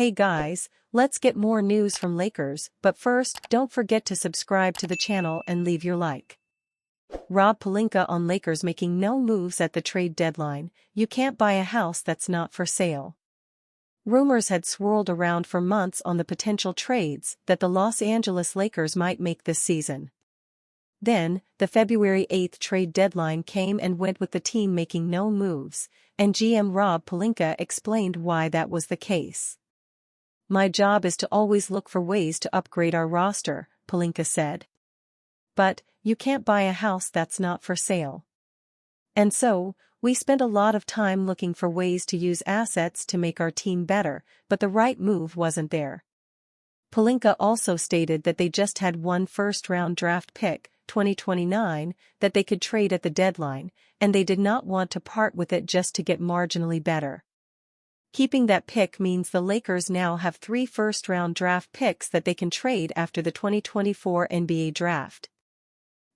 Hey guys, let's get more news from Lakers, but first, don't forget to subscribe to the channel and leave your like. Rob Pelinka on Lakers making no moves at the trade deadline. You can't buy a house that's not for sale. Rumors had swirled around for months on the potential trades that the Los Angeles Lakers might make this season. Then, the February 8 trade deadline came and went with the team making no moves, and GM Rob Pelinka explained why that was the case. "My job is to always look for ways to upgrade our roster," Pelinka said. "But, you can't buy a house that's not for sale. And so, we spent a lot of time looking for ways to use assets to make our team better, but the right move wasn't there." Pelinka also stated that they just had one first-round draft pick, 2029, that they could trade at the deadline, and they did not want to part with it just to get marginally better. Keeping that pick means the Lakers now have 3 first-round draft picks that they can trade after the 2024 NBA draft.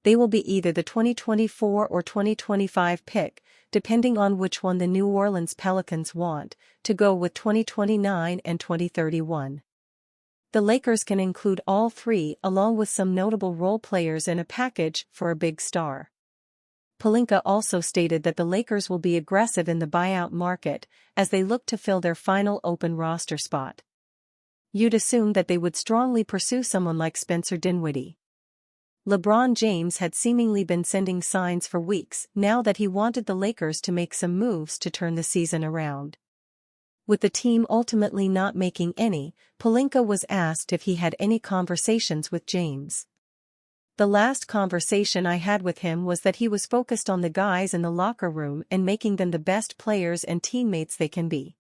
They will be either the 2024 or 2025 pick, depending on which one the New Orleans Pelicans want, to go with 2029 and 2031. The Lakers can include all 3 along with some notable role players in a package for a big star. Pelinka also stated that the Lakers will be aggressive in the buyout market as they look to fill their final open roster spot. "You'd assume that they would strongly pursue someone like Spencer Dinwiddie. LeBron James had seemingly been sending signs for weeks now that he wanted the Lakers to make some moves to turn the season around." With the team ultimately not making any, Pelinka was asked if he had any conversations with James. "The last conversation I had with him was that he was focused on the guys in the locker room and making them the best players and teammates they can be.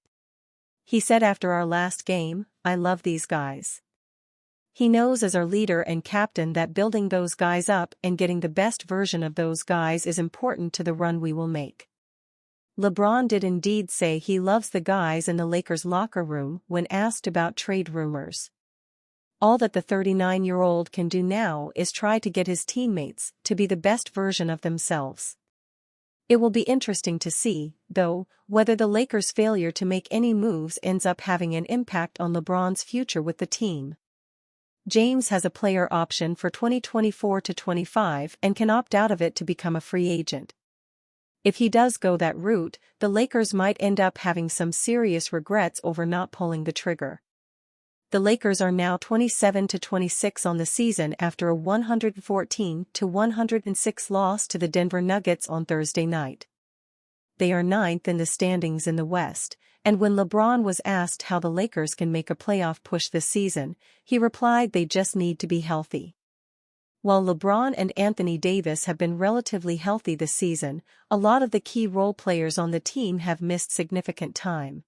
He said after our last game, 'I love these guys.' He knows as our leader and captain that building those guys up and getting the best version of those guys is important to the run we will make." LeBron did indeed say he loves the guys in the Lakers locker room when asked about trade rumors. All that the 39-year-old can do now is try to get his teammates to be the best version of themselves. It will be interesting to see, though, whether the Lakers' failure to make any moves ends up having an impact on LeBron's future with the team. James has a player option for 2024 to 25 and can opt out of it to become a free agent. If he does go that route, the Lakers might end up having some serious regrets over not pulling the trigger. The Lakers are now 27-26 on the season after a 114-106 loss to the Denver Nuggets on Thursday night. They are 9th in the standings in the West, and when LeBron was asked how the Lakers can make a playoff push this season, he replied they just need to be healthy. While LeBron and Anthony Davis have been relatively healthy this season, a lot of the key role players on the team have missed significant time.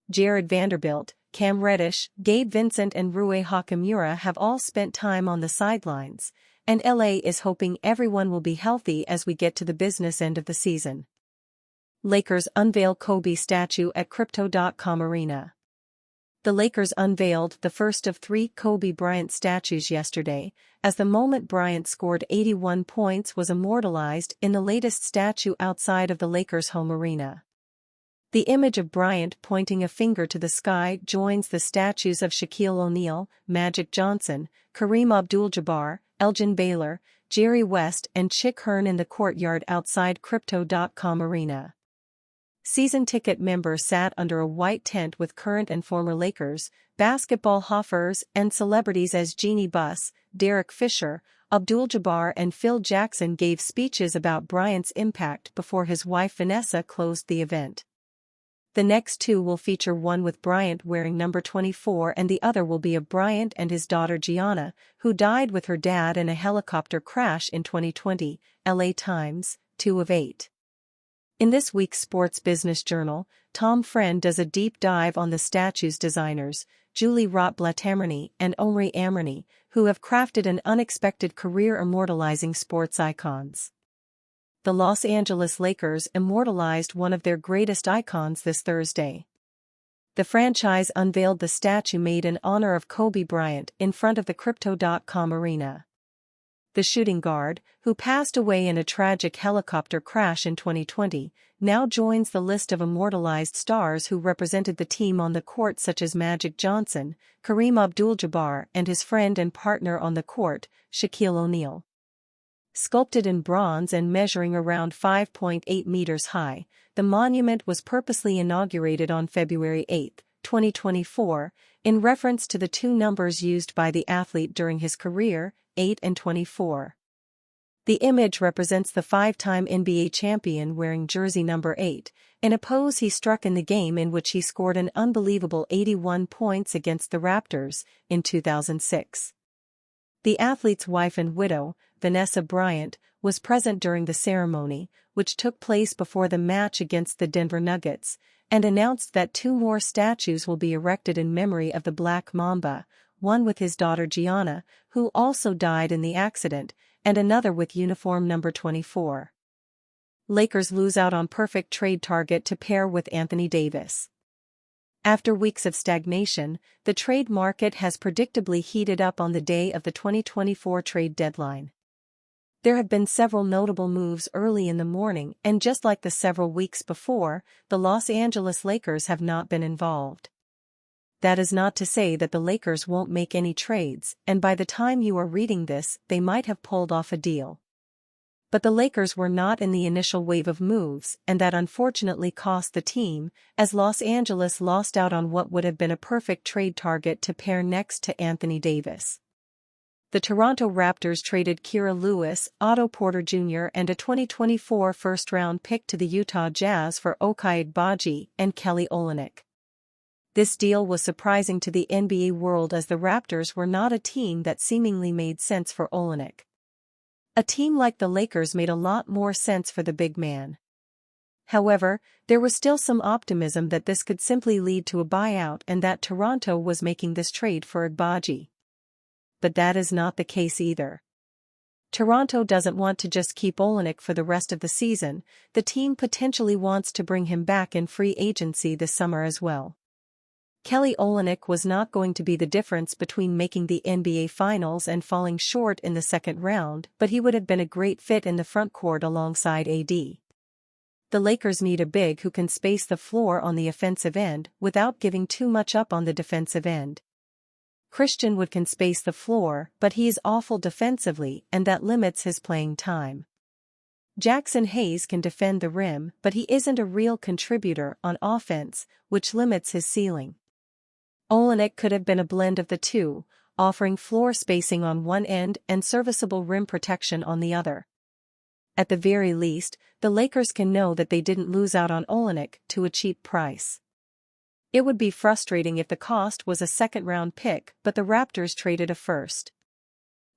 Jared Vanderbilt, Cam Reddish, Gabe Vincent and Rui Hachimura have all spent time on the sidelines, and LA is hoping everyone will be healthy as we get to the business end of the season. Lakers unveil Kobe statue at Crypto.com Arena. The Lakers unveiled the first of 3 Kobe Bryant statues yesterday, as the moment Bryant scored 81 points was immortalized in the latest statue outside of the Lakers' home arena. The image of Bryant pointing a finger to the sky joins the statues of Shaquille O'Neal, Magic Johnson, Kareem Abdul-Jabbar, Elgin Baylor, Jerry West and Chick Hearn in the courtyard outside Crypto.com Arena. Season ticket members sat under a white tent with current and former Lakers, basketball hoffers and celebrities as Jeannie Buss, Derek Fisher, Abdul-Jabbar and Phil Jackson gave speeches about Bryant's impact before his wife Vanessa closed the event. The next 2 will feature one with Bryant wearing number 24 and the other will be of Bryant and his daughter Gianna, who died with her dad in a helicopter crash in 2020, LA Times, 2 of 8. In this week's Sports Business Journal, Tom Friend does a deep dive on the statue's designers, Julie Rott-Blatamrny and Omri Amrani, who have crafted an unexpected career immortalizing sports icons. The Los Angeles Lakers immortalized one of their greatest icons this Thursday. The franchise unveiled the statue made in honor of Kobe Bryant in front of the Crypto.com Arena. The shooting guard, who passed away in a tragic helicopter crash in 2020, now joins the list of immortalized stars who represented the team on the court, such as Magic Johnson, Kareem Abdul-Jabbar, and his friend and partner on the court, Shaquille O'Neal. Sculpted in bronze and measuring around 5.8 meters high, the monument was purposely inaugurated on February 8, 2024, in reference to the two numbers used by the athlete during his career, 8 and 24. The image represents the five-time NBA champion wearing jersey number 8, in a pose he struck in the game in which he scored an unbelievable 81 points against the Raptors in 2006. The athlete's wife and widow, Vanessa Bryant, was present during the ceremony, which took place before the match against the Denver Nuggets, and announced that two more statues will be erected in memory of the Black Mamba, one with his daughter Gianna, who also died in the accident, and another with uniform number 24. Lakers lose out on perfect trade target to pair with Anthony Davis. After weeks of stagnation, the trade market has predictably heated up on the day of the 2024 trade deadline. There have been several notable moves early in the morning, and just like the several weeks before, the Los Angeles Lakers have not been involved. That is not to say that the Lakers won't make any trades, and by the time you are reading this, they might have pulled off a deal. But the Lakers were not in the initial wave of moves, and that unfortunately cost the team, as Los Angeles lost out on what would have been a perfect trade target to pair next to Anthony Davis. The Toronto Raptors traded Kira Lewis, Otto Porter Jr. and a 2024 first-round pick to the Utah Jazz for Ochai Agbaji and Kelly Olynyk. This deal was surprising to the NBA world, as the Raptors were not a team that seemingly made sense for Olynyk. A team like the Lakers made a lot more sense for the big man. However, there was still some optimism that this could simply lead to a buyout and that Toronto was making this trade for Agbaji. But that is not the case either. Toronto doesn't want to just keep Olynyk for the rest of the season, the team potentially wants to bring him back in free agency this summer as well. Kelly Olynyk was not going to be the difference between making the NBA Finals and falling short in the second round, but he would have been a great fit in the front court alongside AD. The Lakers need a big who can space the floor on the offensive end without giving too much up on the defensive end. Christian Wood can space the floor, but he is awful defensively, and that limits his playing time. Jackson Hayes can defend the rim, but he isn't a real contributor on offense, which limits his ceiling. Olynyk could have been a blend of the two, offering floor spacing on one end and serviceable rim protection on the other. At the very least, the Lakers can know that they didn't lose out on Olynyk to a cheap price. It would be frustrating if the cost was a second-round pick, but the Raptors traded a first.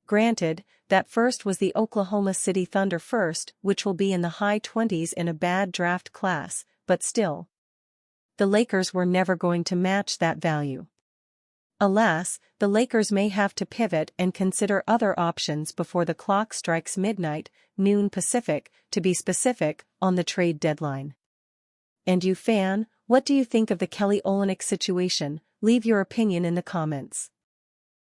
Granted, that first was the Oklahoma City Thunder first, which will be in the high 20s in a bad draft class, but still. The Lakers were never going to match that value. Alas, the Lakers may have to pivot and consider other options before the clock strikes midnight, noon Pacific, to be specific, on the trade deadline. And you fan, what do you think of the Kelly Olynyk situation? Leave your opinion in the comments.